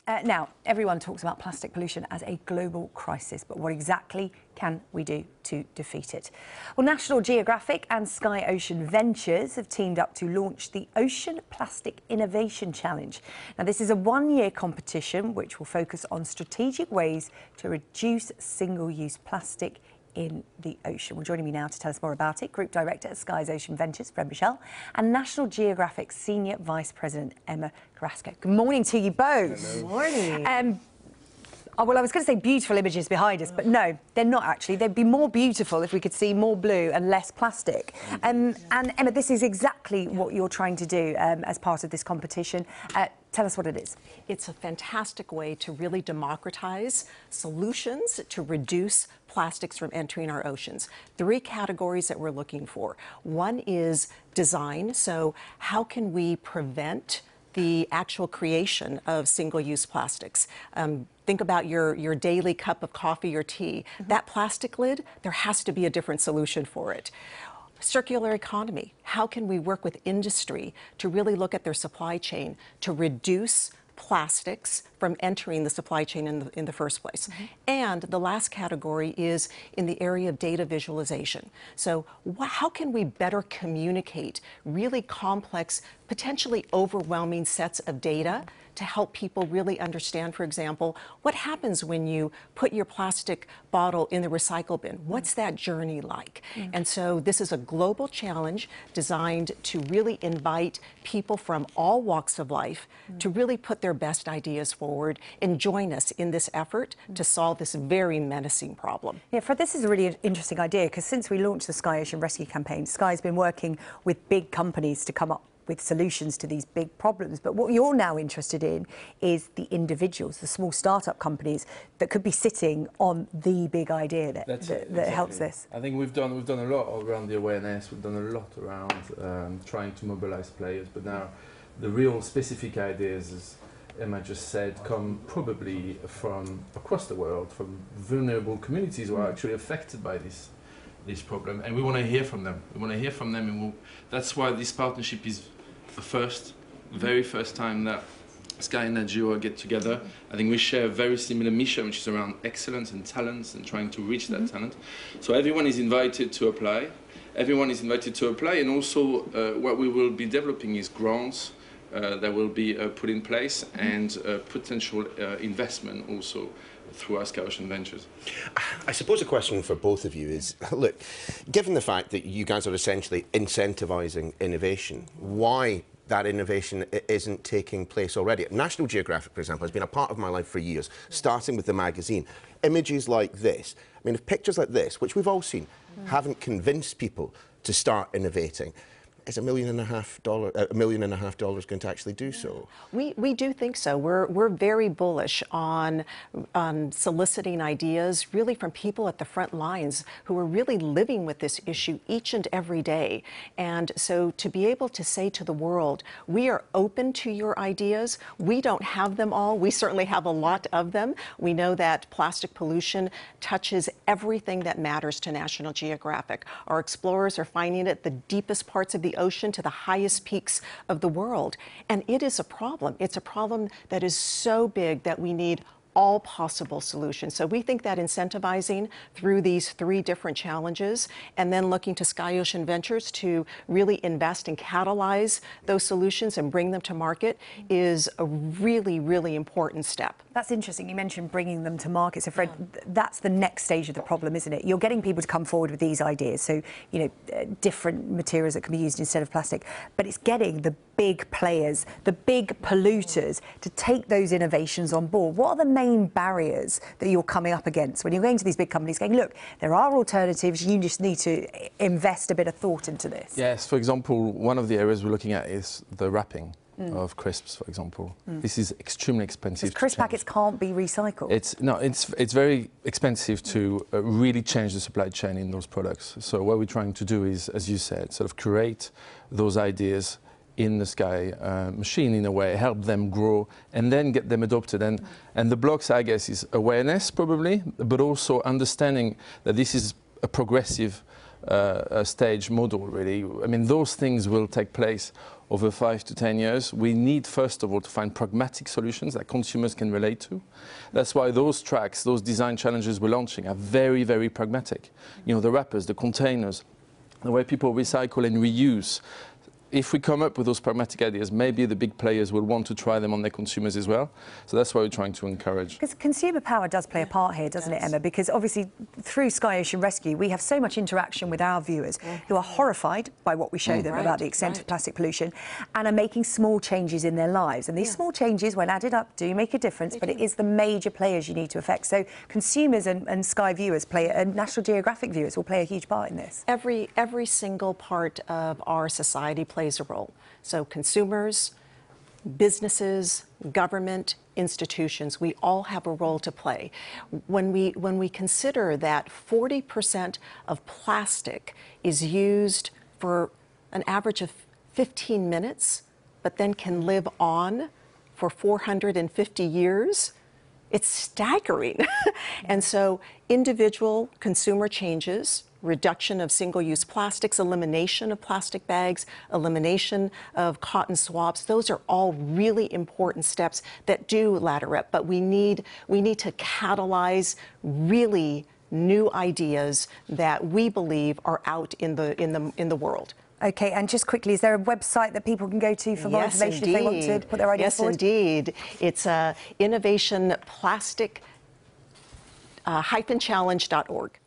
Now, everyone talks about plastic pollution as a global crisis, but what exactly can we do to defeat it? Well, National Geographic and Sky Ocean Ventures have teamed up to launch the Ocean Plastic Innovation Challenge. Now, this is a one-year competition which will focus on strategic ways to reduce single-use plastic in the ocean. Well, joining me now to tell us more about it, Group Director at Sky's Ocean Ventures, Fred Michel, and National Geographic Senior Vice President, Emma Carrasco. Good morning to you both. Hello. Good morning. Well, I was going to say beautiful images behind us, but no, they're not actually. They'd be more beautiful if we could see more blue and less plastic. And Emma, this is exactly what you're trying to do as part of this competition. Tell us what it is. It's a fantastic way to really democratize solutions to reduce plastics from entering our oceans. 3 categories that we're looking for. One is design, so how can we prevent the actual creation of single-use plastics? Think about your daily cup of coffee or tea. That plastic lid, there has to be a different solution for it. Circular economy, how can we work with industry to really look at their supply chain to reduce plastics from entering the supply chain in the first place? And the last category is in the area of data visualization. So how can we better communicate really complex, potentially overwhelming sets of data to help people really understand, for example, what happens when you put your plastic bottle in the recycle bin? What's that journey like? And so this is a global challenge designed to really invite people from all walks of life to really put their best ideas forward and join us in this effort to solve this very menacing problem. Yeah, Fred, this is a really interesting idea because since we launched the Sky Ocean Rescue campaign, Sky's been working with big companies to come up with solutions to these big problems. But what you're now interested in is the individuals, the small startup companies that could be sitting on the big idea that helps this. I think we've done a lot around the awareness. We've done a lot around trying to mobilize players. But now the real specific ideas, as Emma just said, come probably from across the world, from vulnerable communities who are actually affected by this problem, and we want to hear from them. We want to hear from them, and that's why this partnership is the very first time that Sky and Nat Geo get together. I think we share a very similar mission, which is around excellence and talents and trying to reach that talent. So everyone is invited to apply. Everyone is invited to apply, and also what we will be developing is grants that will be put in place and potential investment also through our Sky Ocean Ventures. I suppose a question for both of you is, look, given the fact that you guys are essentially incentivizing innovation, why that innovation isn't taking place already? National Geographic, for example, has been a part of my life for years, starting with the magazine. Images like this, I mean, if pictures like this, which we've all seen, haven't convinced people to start innovating, is $1.5 million going to actually do so? We do think so. We're very bullish on soliciting ideas really from people at the front lines who are really living with this issue each and every day. And so to be able to say to the world, we are open to your ideas. We don't have them all. We certainly have a lot of them. We know that plastic pollution touches everything that matters to National Geographic. Our explorers are finding it the deepest parts of the ocean to the highest peaks of the world. And it is a problem. It's a problem that is so big that we need all possible solutions. So we think that incentivizing through these 3 different challenges and then looking to Sky Ocean Ventures to really invest and catalyze those solutions and bring them to market is a really, really important step. That's interesting. You mentioned bringing them to market. So, Fred, that's the next stage of the problem, isn't it? You're getting people to come forward with these ideas. So, you know, different materials that can be used instead of plastic. But it's getting the big players, the big polluters, to take those innovations on board. What are the main barriers that you're coming up against when you're going to these big companies going, look, there are alternatives, you just need to invest a bit of thought into this? Yes, for example, one of the areas we're looking at is the wrapping of crisps, for example. This is extremely expensive. Crisp packets can't be recycled. It's very expensive to really change the supply chain in those products. So what we're trying to do is, as you said, sort of create those ideas in the Sky machine in a way, help them grow and then get them adopted. And the blocks, I guess, is awareness probably, but also understanding that this is a progressive stage model, really. I mean, those things will take place over 5 to 10 years. We need, first of all, to find pragmatic solutions that consumers can relate to. That's why those tracks, those design challenges we're launching are very, very pragmatic. You know, the wrappers, the containers, the way people recycle and reuse. If we come up with those pragmatic ideas, maybe the big players will want to try them on their consumers as well. So that's why we're trying to encourage. Because consumer power does play a part here, doesn't it, Emma? Because obviously through Sky Ocean Rescue, we have so much interaction with our viewers who are horrified by what we show them about the extent of plastic pollution and are making small changes in their lives. And these small changes, when added up, do make a difference, but it is the major players you need to affect. So consumers and Sky viewers and National Geographic viewers will play a huge part in this. Every single part of our society plays a role. So consumers, businesses, government, institutions, we all have a role to play. When we consider that 40% of plastic is used for an average of 15 minutes, but then can live on for 450 years, it's staggering. And so individual consumer changes, reduction of single-use plastics, elimination of plastic bags, elimination of cotton swabs, those are all really important steps that do ladder up. But we need to catalyze really new ideas that we believe are out in the world. OK, and just quickly, is there a website that people can go to for more information if they want to put their ideas forward? Yes, indeed. It's innovationplastic-challenge.org.